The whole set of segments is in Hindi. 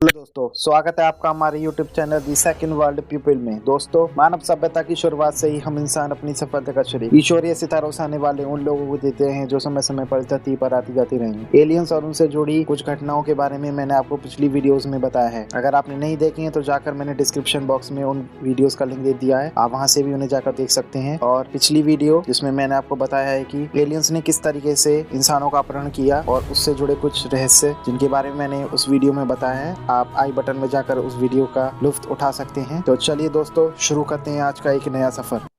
हेलो दोस्तों, स्वागत है आपका हमारे YouTube channel the second world people में। दोस्तों, मानव सभ्यता की शुरुआत से ही हम इंसान अपनी सफलता का श्रेय ईश्वरीय सितारों से आने वाले उन लोगों को देते हैं जो समय समय पर धरती पर आती जाती रहेंगी। एलियंस और उनसे जुड़ी कुछ घटनाओं के बारे में मैंने आपको पिछली वीडियोस में बताया है। अगर आपने नहीं देखी है तो जाकर मैंने डिस्क्रिप्शन बॉक्स में उन वीडियोस का लिंक दे दिया है, आप वहां से भी उन्हें जाकर देख सकते हैं। और पिछली वीडियो जिसमें मैंने आपको बताया है कि एलियंस ने किस तरीके से इंसानों का अपहरण किया और उससे जुड़े कुछ रहस्य जिनके बारे में मैंने उस वीडियो में बताया है, आप आई बटन में जाकर उस वीडियो का लुत्फ उठा सकते हैं। तो चलिए दोस्तों, शुरू करते हैं आज का एक नया सफर।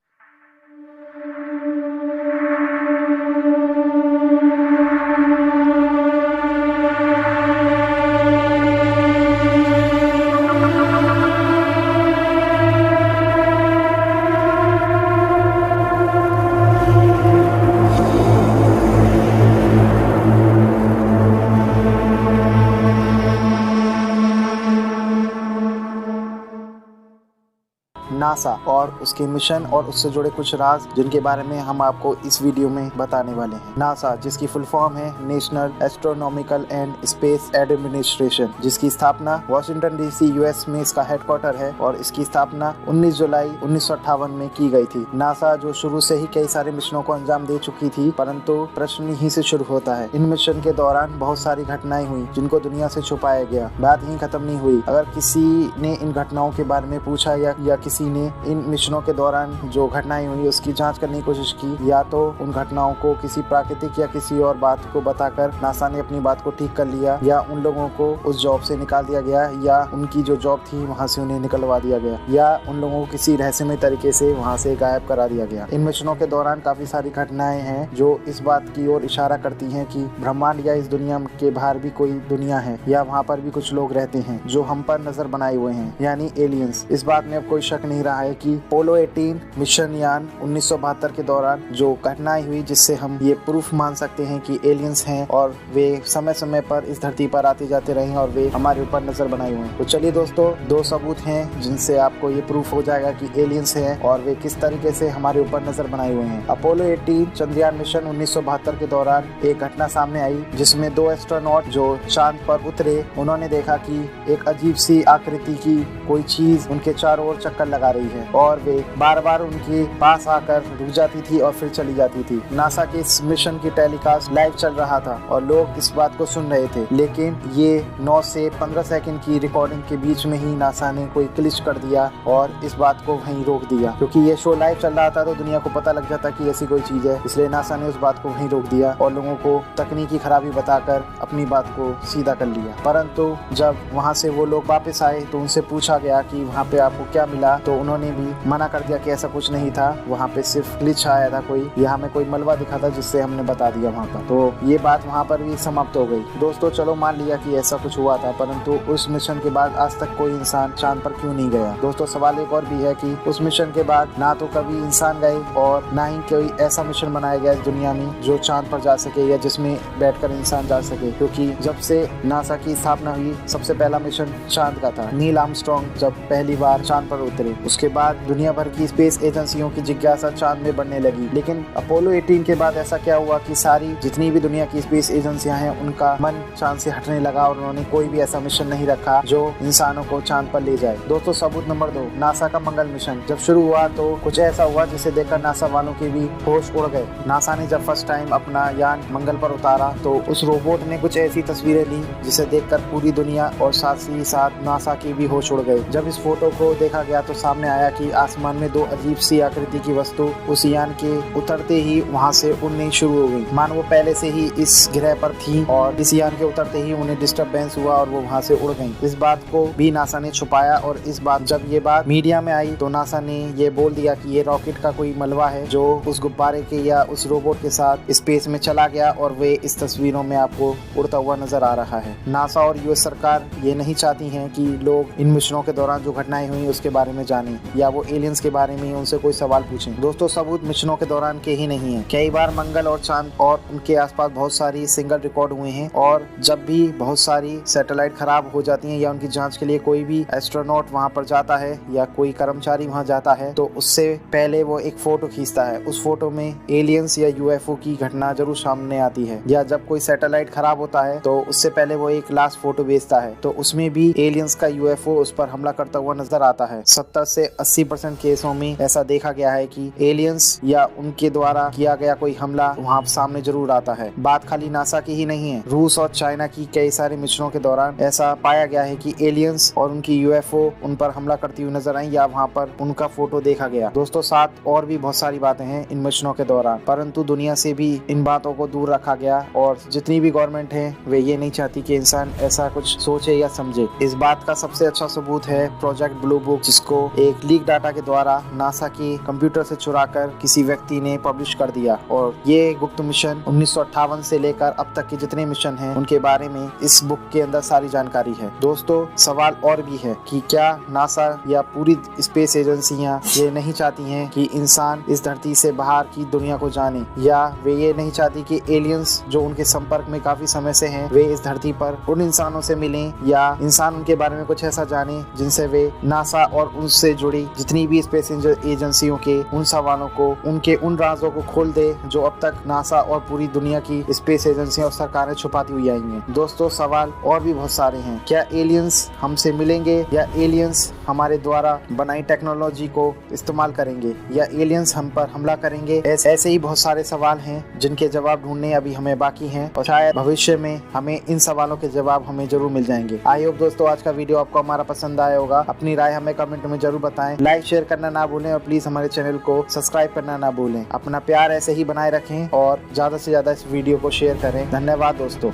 नासा और उसके मिशन और उससे जुड़े कुछ राज जिनके बारे में हम आपको इस वीडियो में बताने वाले हैं। नासा, जिसकी फुल फॉर्म है national astronomical and space administration, जिसकी स्थापना वाशिंगटन डीसी यूएस में इसका हेडक्वार्टर है और इसकी स्थापना 19 जुलाई 1958 में की गई थी। नासा जो शुरू से ही कई सारे मिशनों को अंजाम दे चुकी थी, परंतु प्रश्न यहीं से शुरू होता है। इन मिशन के दौरान बहुत सारी घटनाएं हुई जिनको दुनिया से छुपाया गया। बात यहीं खत्म नहीं हुई। अगर किसी ने इन घटनाओं के बारे में पूछा या किसी ने इन मिशनों के दौरान जो घटनाएं हुई उसकी जांच करने की कोशिश की, या तो उन घटनाओं को किसी प्राकृतिक या किसी और बात को बताकर नासा ने अपनी बात को ठीक कर लिया, या उन लोगों को उस जॉब से निकाल दिया गया, या उनकी जो जॉब थी वहां से उन्हें निकलवा दिया गया, या उन लोगों को किसी रहस्यमय तरीके से वहां से गायब करा दिया गया। इन मिशनों के दौरान काफी सारी घटनाएं हैं जो इस बात की ओर इशारा करती हैं कि ब्रह्मांड या इस दुनिया के बाहर भी कोई दुनिया है, या वहाँ पर भी कुछ लोग रहते हैं जो हम पर नजर बनाए हुए हैं, यानी एलियंस। इस बात में अब कोई शक नहीं रहा है कि अपोलो 18 मिशन यान 1972 के दौरान जो घटनाएं हुई जिससे हम ये प्रूफ मान सकते हैं कि एलियंस हैं और वे समय समय पर इस धरती पर आते जाते रहे और वे हमारे ऊपर नजर बनाए हुए हैं। तो चलिए दोस्तों, दो सबूत हैं जिनसे आपको ये प्रूफ हो जाएगा कि एलियंस हैं और वे किस तरीके से हमारे ऊपर नजर बनाए हुए हैं। अपोलो 18 चंद्रयान मिशन 1972 के दौरान एक घटना सामने आई जिसमें दो एस्ट्रोनॉट जो चांद पर उतरे, उन्होंने देखा कि एक अजीब सी आकृति की कोई चीज उनके चारों ओर चक्कर लगा रही है और वे बार बार उनके पास आकर रुक जाती थी और फिर चली जाती थी। नासा के इस मिशन की टेलीकास्ट लाइव चल रहा था और लोग इस बात को सुन रहे थे, लेकिन ये 9 से 15 सेकंड की रिकॉर्डिंग के बीच में ही नासा ने कोई क्लिच कर दिया और इस बात को वहीं रोक दिया। क्योंकि ये शो लाइव चल रहा था तो दुनिया को पता लग जाता कि ऐसी कोई चीज है, इसलिए नासा ने उस बात को वहीं रोक दिया और लोगों को तकनीकी खराबी बताकर अपनी बात को सीधा कर लिया। परंतु जब वहाँ से वो लोग वापस आए तो उनसे पूछा गया कि वहाँ पे आपको क्या मिला, तो उन्होंने भी मना कर दिया कि ऐसा कुछ नहीं था, वहाँ पे सिर्फ ग्लिच आया था कोई, यहाँ में कोई मलबा दिखा था जिससे हमने बता दिया वहाँ पर। तो ये बात वहाँ पर भी समाप्त हो गई। दोस्तों, चलो मान लिया कि ऐसा कुछ हुआ था, परंतु उस मिशन के बाद आज तक कोई इंसान चांद पर क्यों नहीं गया? दोस्तों, सवाल एक और भी है कि उस मिशन के बाद ना तो कभी इंसान गए और ना ही कोई ऐसा मिशन बनाया गया इस दुनिया में जो चांद पर जा सके या जिसमें बैठकर इंसान जा सके। क्योंकि जब से नासा की स्थापना हुई, सबसे पहला मिशन चांद का था। नील आर्मस्ट्रांग जब पहली बार चांद पर उतरे, उसके बाद दुनिया भर की स्पेस एजेंसियों की जिज्ञासा चांद में बढ़ने लगी। लेकिन अपोलो 18 के बाद ऐसा क्या हुआ कि सारी जितनी भी दुनिया की स्पेस एजेंसियां हैं उनका मन चांद से हटने लगा और उन्होंने कोई भी ऐसा मिशन नहीं रखा जो इंसानों को चांद पर ले जाए। दोस्तों, सबूत नंबर 2, नासा का मंगल मिशन जब शुरू हुआ तो कुछ ऐसा हुआ जिसे देखकर नासा वालों के भी होश उड़ गए। नासा ने जब फर्स्ट टाइम अपना यान मंगल पर उतारा तो उस रोबोट ने कुछ ऐसी तस्वीरें ली जिसे देखकर पूरी दुनिया और साथ ही साथ नासा की भी होश उड़ गए। जब इस फोटो को देखा गया तो सामने आया कि आसमान में दो अजीब सी आकृति की वस्तु उस यान के उतरते ही वहां से उड़नी शुरू हो गई। मानो वो पहले से ही इस ग्रह पर थी और इस यान के उतरते ही उन्हें डिस्टरबेंस हुआ और वो वहां से उड़ गई। इस बात को भी नासा ने छुपाया और जब ये बात मीडिया में आई तो नासा ने ये बोल दिया कि ये रॉकेट का कोई मलबा है जो उस गुब्बारे के या उस रोबोट के साथ स्पेस में चला गया और वे इस तस्वीरों में आपको उड़ता हुआ नजर आ रहा है। नासा और यूएस सरकार ये नहीं चाहती है कि लोग इन मिशनों के दौरान जो घटनाएं हुई उसके बारे में जाने। जाने या वो एलियंस के बारे में उनसे कोई सवाल पूछें। दोस्तों, सबूत मिशनों के दौरान के ही नहीं है। कई बार मंगल और चांद और उनके आसपास बहुत सारी सिंगल रिकॉर्ड हुए हैं, और जब भी बहुत सारी सैटेलाइट खराब हो जाती हैं या उनकी जांच के लिए कोई भी एस्ट्रोनॉट वहां पर जाता है या कोई कर्मचारी वहां जाता है, तो उससे पहले वो एक फोटो खींचता है। उस फोटो में एलियंस या यूएफओ की घटना जरूर सामने आती है। या जब कोई सैटेलाइट खराब होता है तो उससे पहले वो एक लास्ट फोटो भेजता है, तो उसमें भी एलियंस का यूएफओ उस पर हमला करता हुआ नजर आता है। 70 से 80% केसों में ऐसा देखा गया है कि एलियंस या उनके द्वारा किया गया कोई हमला वहाँ सामने जरूर आता है। बात खाली नासा की ही नहीं है, रूस और चाइना की कई सारे मिशनों के दौरान ऐसा पाया गया है कि एलियंस और उनकी यूएफओ उन पर हमला करती हुई नजर आई या वहाँ पर उनका फोटो देखा गया। दोस्तों, साथ और भी बहुत सारी बातें हैं इन मिशनों के दौरान, परंतु दुनिया से भी इन बातों को दूर रखा गया, और जितनी भी गवर्नमेंट है वे ये नहीं चाहती कि इंसान ऐसा कुछ सोचे या समझे। इस बात का सबसे अच्छा सबूत है प्रोजेक्ट ब्लू बुक, जिसको एक लीक डाटा के द्वारा नासा के कंप्यूटर से चुराकर किसी व्यक्ति ने पब्लिश कर दिया। और ये गुप्त मिशन 1958 से लेकर अब तक के जितने मिशन हैं उनके बारे में इस बुक के अंदर सारी जानकारी है। दोस्तों, सवाल और भी है कि क्या नासा या पूरी स्पेस एजेंसियां ये नहीं चाहती हैं कि इंसान इस धरती से बाहर की दुनिया को जाने, या वे ये नहीं चाहती कि एलियंस जो उनके संपर्क में काफी समय से हैं वे इस धरती पर उन इंसानों से मिलें, या इंसान उनके बारे में कुछ ऐसा जाने जिनसे वे नासा और उनसे जुड़ी जितनी भी स्पेस एजेंसियों के उन सवालों को, उनके उन राजों को खोल दे जो अब तक नासा और पूरी दुनिया की स्पेस एजेंसियां और सरकारें छुपाती हुई आई हैं। दोस्तों, सवाल और भी बहुत सारे हैं। क्या एलियंस हमसे मिलेंगे, या एलियंस हमारे द्वारा बनाई टेक्नोलॉजी को इस्तेमाल करेंगे, या एलियंस हम पर हमला करेंगे? ऐसे ही बहुत सारे सवाल हैं जिनके जवाब ढूंढने अभी हमें बाकी हैं, और शायद भविष्य में हमें इन सवालों के जवाब हमें जरूर मिल जाएंगे। आई होप दोस्तों आज का वीडियो आपको हमारा पसंद आया होगा। अपनी राय हमें कमेंट में जरूर बताएं, लाइक शेयर करना ना भूलें, और प्लीज हमारे चैनल को सब्सक्राइब करना ना भूलें। अपना प्यार ऐसे ही बनाए रखें और ज्यादा से ज्यादा इस वीडियो को शेयर करें। धन्यवाद दोस्तों।